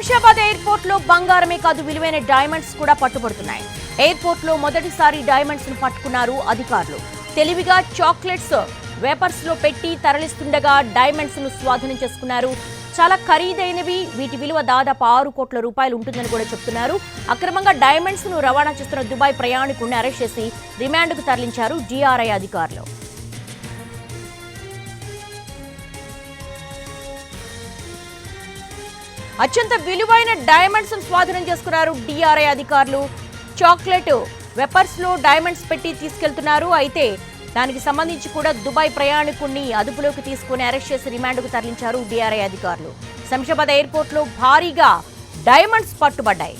Shamshabad airport లో బంగారమే కాదు విలువైన డైమండ్స్ కూడా పట్టుబడుతున్నాయి. ఎయిర్పోర్ట్ లో మొదటిసారి డైమండ్స్ ను పట్టుకున్నారు అధికారులు. తెలివిగా చాక్లెట్స్ వేపర్స్ లో పెట్టి తరలిస్తుండగా డైమండ్స్ ను స్వాధీనం చేసుకున్నారు. చాలా ఖరీదైనవి, వీటి విలువ దాదాపు 6 కోట్ల రూపాయలు ఉంటుందని కూడా చెప్తున్నారు. అక్రమంగా డైమండ్స్ ను రవాణా చేస్తున్న దుబాయ్ ప్రయాణికుడిని అరెస్ట్ చేసి రిమాండ్ కు తరలించారు DRI అధికారులు. అత్యంత విలువైన డైమండ్స్ స్వాధీనం చేసుకున్నారు DRI అధికారులు. చాక్లెట్ వెపర్స్ లో డైమండ్స్ పెట్టి తీసుకెళ్తున్నారు. అయితే దానికి సంబంధించి కూడా దుబాయ్ ప్రయాణికుడిని అదుపులోకి తీసుకుని అరెస్ట్ చేసి రిమాండ్కు తరలించారు DRI అధికారులు. శంషాబాద్ ఎయిర్పోర్ట్ లో భారీగా డైమండ్స్ పట్టుబడ్డాయి.